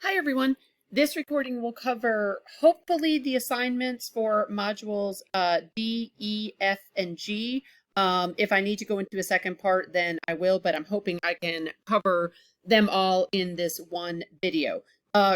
Hi everyone. This recording will cover hopefully the assignments for modules D, E, F, and G. If I need to go into a second part, then I will, but I'm hoping I can cover them all in this one video.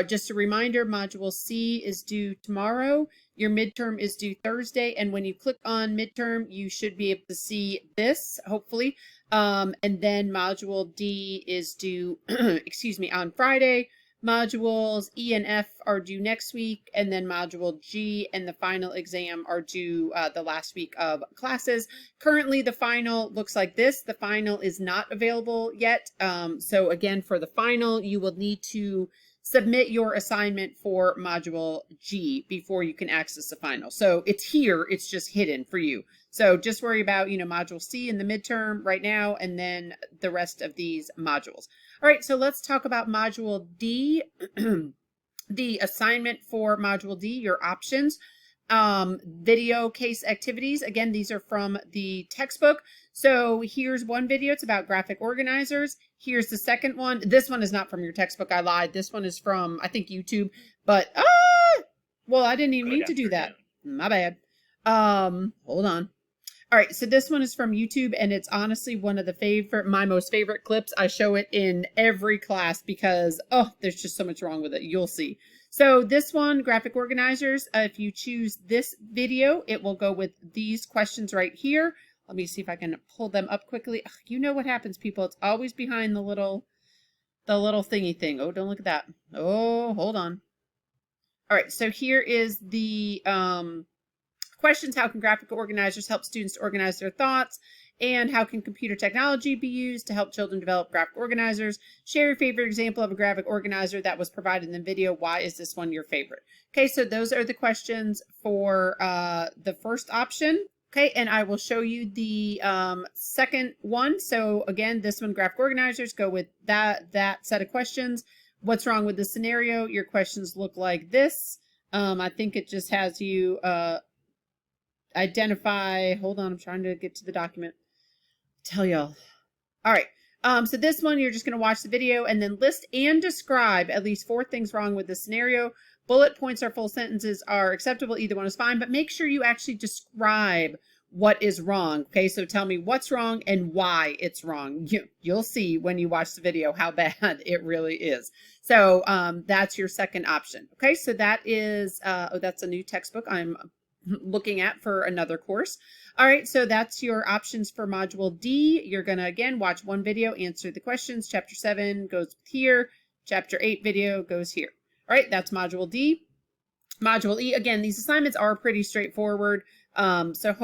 Just a reminder, module C is due tomorrow. Your midterm is due Thursday, and when you click on midterm, you should be able to see this, hopefully. And then module D is due, excuse me, on Friday. Modules E and F are due next week, and then module G and the final exam are due the last week of classes. Currently, the final looks like this. The final is not available yet. So again, for the final, you will need to submit your assignment for module G before you can access the final. So it's here, it's just hidden for you. So just worry about, module C in the midterm right now, and then the rest of these modules. All right, so let's talk about module D. The assignment for module D, your options. Video case activities. Again, these are from the textbook. So here's one video. It's about graphic organizers. Here's the second one. This one is not from your textbook. I lied. This one is from, I think, YouTube. But, well, I didn't even mean to do that. My bad. Hold on. All right, so this one is from YouTube, and it's honestly one of my most favorite clips. I show it in every class because, there's just so much wrong with it. You'll see. So this one, graphic organizers, if you choose this video, it will go with these questions right here. Let me see if I can pull them up quickly. Ugh, you know what happens, people. It's always behind the little thingy thing. Oh, don't look at that. Oh, hold on. All right, so here is the questions. How can graphic organizers help students to organize their thoughts? And how can computer technology be used to help children develop graphic organizers? Share your favorite example of a graphic organizer that was provided in the video. Why is this one your favorite? Okay, so those are the questions for the first option. Okay, and I will show you the second one. So again, this one, graphic organizers, go with that set of questions. What's wrong with the scenario? Your questions look like this. I think it just has you identify, hold on, I'm trying to get to the document. Tell y'all. All right. So this one, you're just going to watch the video and then list and describe at least 4 things wrong with the scenario. Bullet points or full sentences are acceptable. Either one is fine, but make sure you actually describe what is wrong. Okay, so tell me what's wrong and why it's wrong. You'll see when you watch the video how bad it really is. So that's your second option. Okay, so that is, that's a new textbook I'm looking at for another course. All right, so that's your options for module D. You're going to, again, watch one video, answer the questions. Chapter 7 goes here. Chapter 8 video goes here. All right, that's module D. Module E, again, these assignments are pretty straightforward. So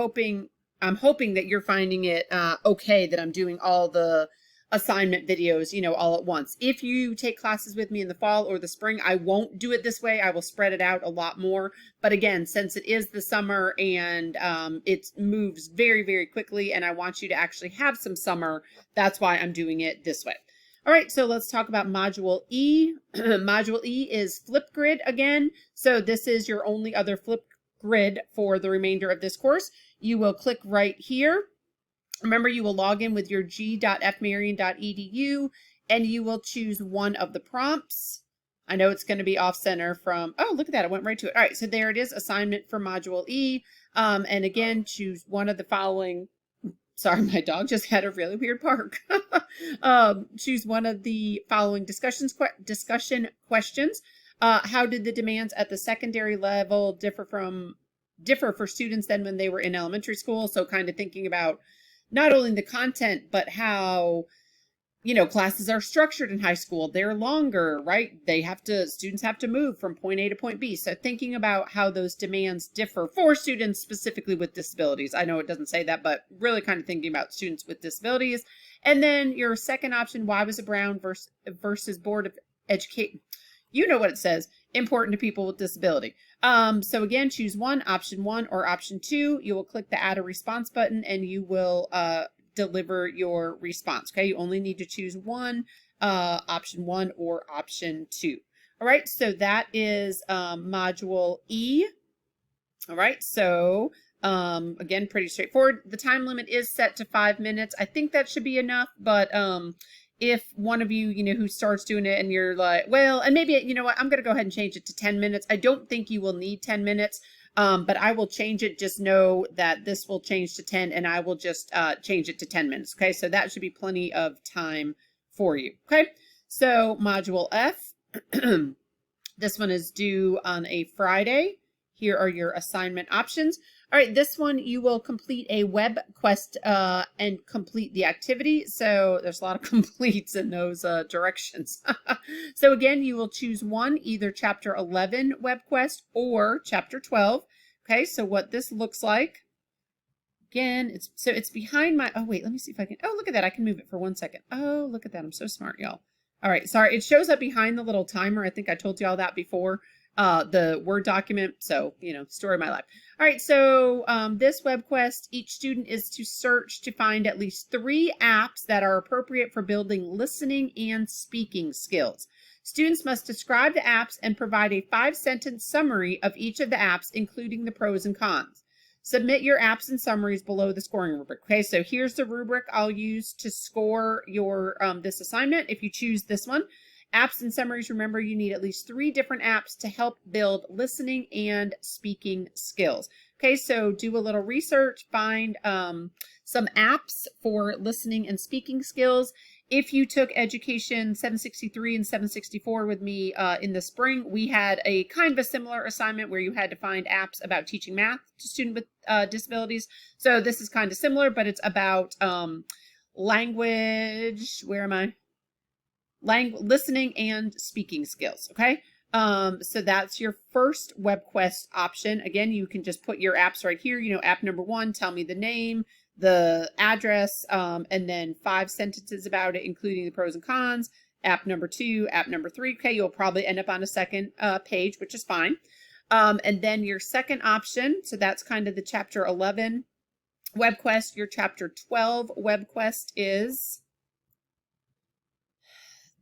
I'm hoping that you're finding it okay that I'm doing all the assignment videos, all at once. If you take classes with me in the fall or the spring, I won't do it this way. I will spread it out a lot more. But again, since it is the summer and it moves very, very quickly, and I want you to actually have some summer, that's why I'm doing it this way. All right, so let's talk about module E. Module E is Flipgrid again. So this is your only other Flipgrid for the remainder of this course. You will click right here. Remember, you will log in with your g.fmarion.edu and you will choose one of the prompts. I know it's going to be off center from, oh, look at that. I went right to it. All right, so there it is, assignment for module E. And again, choose one of the following. Sorry, my dog just had a really weird bark. Choose one of the following discussion questions. How did the demands at the secondary level differ for students than when they were in elementary school? So kind of thinking about not only the content, but how, classes are structured in high school. They're longer, right? Students have to move from point A to point B. So thinking about how those demands differ for students specifically with disabilities. I know it doesn't say that, but really kind of thinking about students with disabilities. And then your second option, why was a Brown versus Board of Education? You know what it says, important to people with disability. So again, choose one, option 1 or option 2. You will click the add a response button and you will deliver your response. Okay, you only need to choose one, option 1 or option 2. All right, so that is module E. All right, so again, pretty straightforward. The time limit is set to 5 minutes. I think that should be enough, but if one of you, who starts doing it and you're like, well, and maybe, you know what, I'm going to go ahead and change it to 10 minutes. I don't think you will need 10 minutes, but I will change it. Just know that this will change to 10 and I will just change it to 10 minutes. Okay. So that should be plenty of time for you. Okay. So module F, this one is due on a Friday. Here are your assignment options. All right, this one you will complete a web quest and complete the activity. So there's a lot of completes in those directions. So again, you will choose one, either chapter 11 web quest or chapter 12. Okay, so what this looks like, again, it's behind my, oh wait, let me see if I can, oh look at that, I can move it for 1 second. Oh, look at that, I'm so smart, y'all. All right, sorry, it shows up behind the little timer. I think I told you all that before. The Word document. So, story of my life. All right. So this web quest, each student is to search to find at least 3 apps that are appropriate for building listening and speaking skills. Students must describe the apps and provide a 5-sentence summary of each of the apps, including the pros and cons. Submit your apps and summaries below the scoring rubric. Okay, so here's the rubric I'll use to score your this assignment if you choose this one. Apps and summaries, remember you need at least 3 different apps to help build listening and speaking skills. Okay, so do a little research, find some apps for listening and speaking skills. If you took Education 763 and 764 with me in the spring, we had a kind of a similar assignment where you had to find apps about teaching math to students with disabilities. So this is kind of similar, but it's about language, where am I? Listening and speaking skills. Okay. So that's your first web quest option. Again, you can just put your apps right here. App number 1, tell me the name, the address, and then 5 sentences about it, including the pros and cons. App number 2, app number 3. Okay. You'll probably end up on a second page, which is fine. And then your second option. So that's kind of the chapter 11 web quest. Your chapter 12 web quest is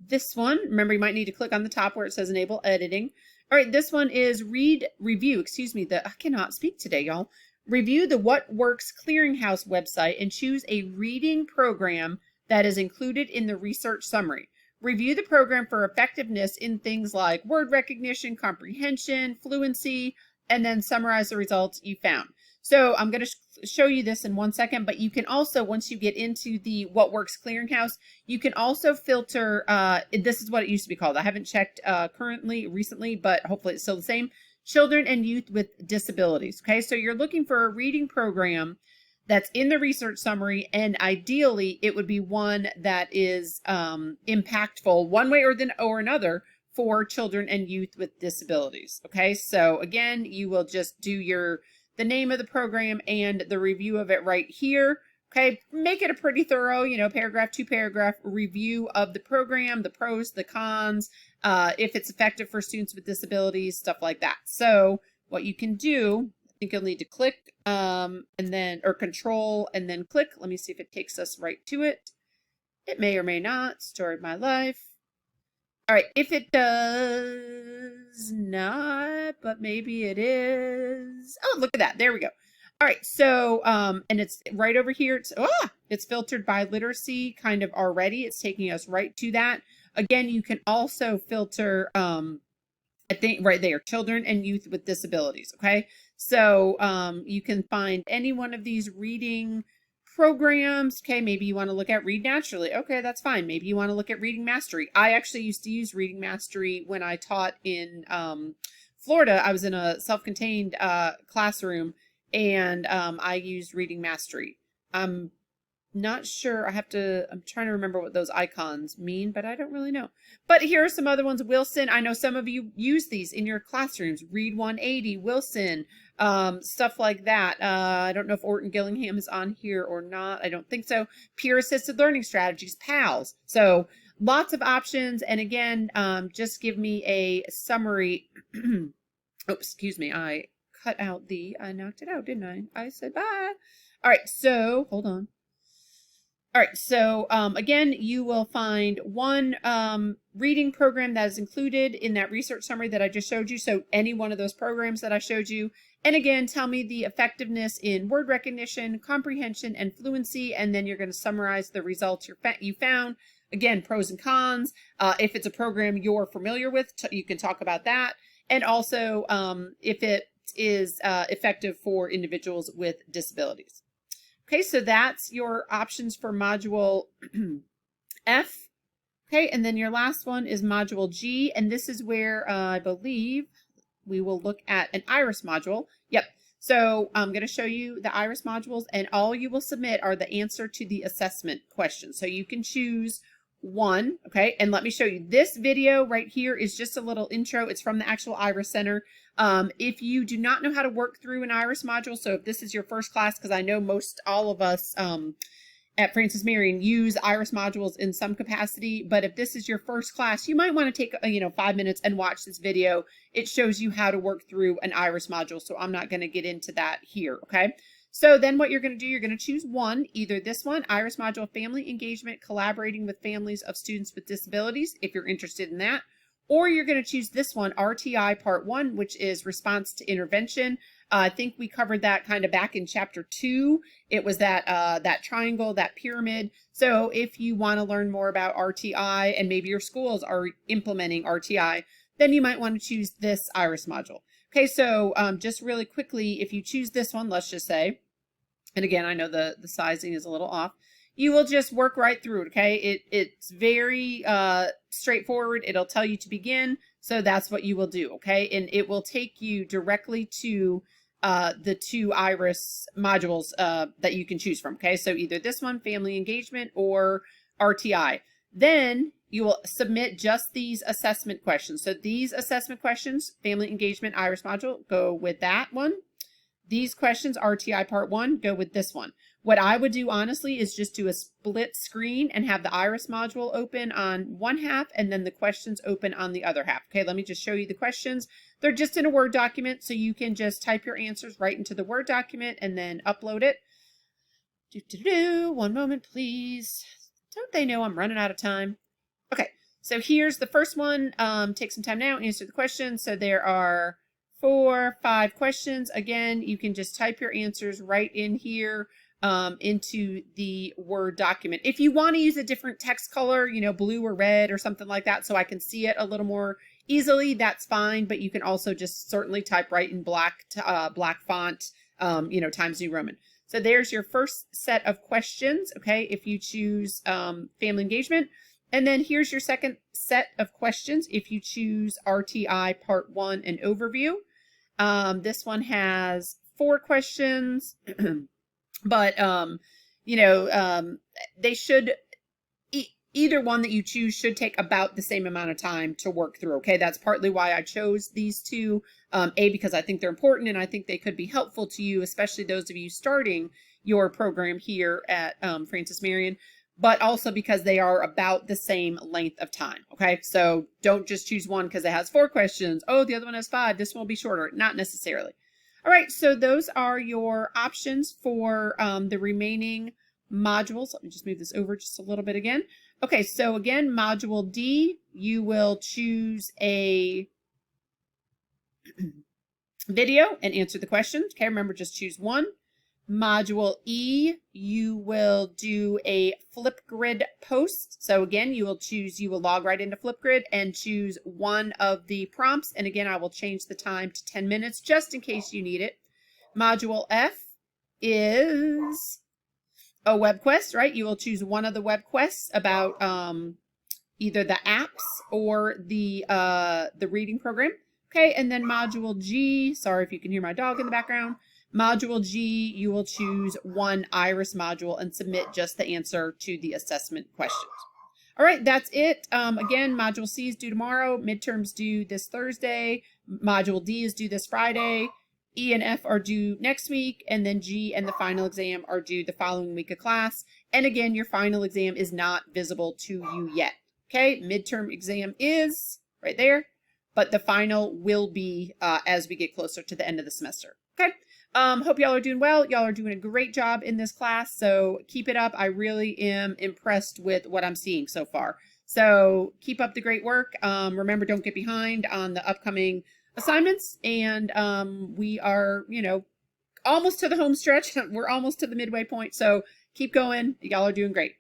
this one. Remember, you might need to click on the top where it says enable editing. All right, this one is review, I cannot speak today, y'all. Review the What Works Clearinghouse website and choose a reading program that is included in the research summary. Review the program for effectiveness in things like word recognition, comprehension, fluency, and then summarize the results you found. So I'm going to show you this in 1 second, but you can also, once you get into the What Works Clearinghouse, you can also filter, this is what it used to be called. I haven't checked recently, but hopefully it's still the same. Children and youth with disabilities. Okay, so you're looking for a reading program that's in the research summary, and ideally it would be one that is impactful one way or another for children and youth with disabilities. Okay, so again, you will just do the name of the program and the review of it right here. Okay, make it a pretty thorough, paragraph, 2-paragraph review of the program, the pros, the cons, if it's effective for students with disabilities, stuff like that. So what you can do, I think you'll need to click or control and then click. Let me see if it takes us right to it. It may or may not. Story of my life. All right, if it does not, but maybe it is. Oh, look at that. There we go. All right, so, and it's right over here. It's filtered by literacy kind of already. It's taking us right to that. Again, you can also filter, I think right there, children and youth with disabilities. Okay, so you can find any one of these reading programs. Okay, maybe you want to look at Read Naturally. Okay, that's fine. Maybe you want to look at Reading Mastery. I actually used to use Reading Mastery when I taught in Florida. I was in a self-contained classroom, and I used Reading Mastery. I'm not sure. I'm trying to remember what those icons mean, but I don't really know. But here are some other ones. Wilson, I know some of you use these in your classrooms. Read 180, Wilson, stuff like that. I don't know if Orton Gillingham is on here or not. I don't think so. Peer Assisted Learning Strategies, PALS. So lots of options. And again, just give me a summary. Oh, excuse me. I knocked it out, didn't I? I said bye. All right, so hold on. All right, so again, you will find one reading program that is included in that research summary that I just showed you. So any one of those programs that I showed you. And again, tell me the effectiveness in word recognition, comprehension, and fluency. And then you're going to summarize the results you found. Again, pros and cons. If it's a program you're familiar with, you can talk about that. And also if it is effective for individuals with disabilities. Okay, so that's your options for Module F. Okay, and then your last one is Module G, and this is where I believe we will look at an IRIS module. Yep, so I'm going to show you the IRIS modules, and all you will submit are the answer to the assessment questions. So you can choose one, okay, and let me show you. This video right here is just a little intro. It's from the actual IRIS Center. If you do not know how to work through an IRIS module, so if this is your first class, because I know all of us at Francis Marion use IRIS modules in some capacity, but if this is your first class, you might want to take 5 minutes and watch this video. It shows you how to work through an IRIS module, so I'm not going to get into that here, okay? So then what you're going to do, you're going to choose one, either this one, IRIS module Family Engagement, Collaborating with Families of Students with Disabilities, if you're interested in that, or you're going to choose this one, RTI Part 1, which is Response to Intervention. I think we covered that kind of back in Chapter 2. It was that that triangle, that pyramid. So if you want to learn more about RTI and maybe your schools are implementing RTI, then you might want to choose this IRIS module. Okay, so just really quickly, if you choose this one, let's just say, and again, I know the sizing is a little off, you will just work right through it, okay? It's very straightforward. It'll tell you to begin, so that's what you will do, okay? And it will take you directly to the two IRIS modules that you can choose from, okay? So either this one, Family Engagement, or RTI. Then you will submit just these assessment questions. So these assessment questions, Family Engagement, IRIS module, go with that one. These questions, RTI Part 1, go with this one. What I would do, honestly, is just do a split screen and have the IRIS module open on one half and then the questions open on the other half. Okay, let me just show you the questions. They're just in a Word document, so you can just type your answers right into the Word document and then upload it. One moment, please. Don't they know I'm running out of time? Okay, so here's the first one. Take some time now and answer the question. So there are 4, 5 questions. Again, you can just type your answers right in here into the Word document. If you want to use a different text color, blue or red or something like that, so I can see it a little more easily, that's fine. But you can also just certainly type right in black font, Times New Roman. So there's your first set of questions, okay, if you choose Family Engagement. And then here's your second set of questions if you choose RTI Part 1 and Overview. This one has 4 questions, but, they should, either one that you choose should take about the same amount of time to work through, okay? That's partly why I chose these two, because I think they're important and I think they could be helpful to you, especially those of you starting your program here at Francis Marion, but also because they are about the same length of time, okay? So don't just choose one because it has 4 questions. Oh, the other one has 5. This one will be shorter. Not necessarily. All right, so those are your options for the remaining modules. Let me just move this over just a little bit again. Okay, so again, Module D, you will choose a video and answer the questions. Okay, remember, just choose one. Module E, you will do a Flipgrid post. So again, you will log right into Flipgrid and choose one of the prompts. And again, I will change the time to 10 minutes just in case you need it. Module F is a web quest, right? You will choose one of the web quests about either the apps or the reading program. Okay, and then Module G, sorry if you can hear my dog in the background. Module G, you will choose one IRIS module and submit just the answer to the assessment questions. All right, that's it. Again, Module C is due tomorrow. Midterms due this Thursday. Module D is due this Friday. E and F are due next week. And then G and the final exam are due the following week of class. And again, your final exam is not visible to you yet. Okay, midterm exam is right there, but the final will be as we get closer to the end of the semester. Okay. Hope y'all are doing well. Y'all are doing a great job in this class, so keep it up. I really am impressed with what I'm seeing so far. So keep up the great work. Remember, don't get behind on the upcoming assignments, and we are, almost to the home stretch. We're almost to the midway point, so keep going. Y'all are doing great.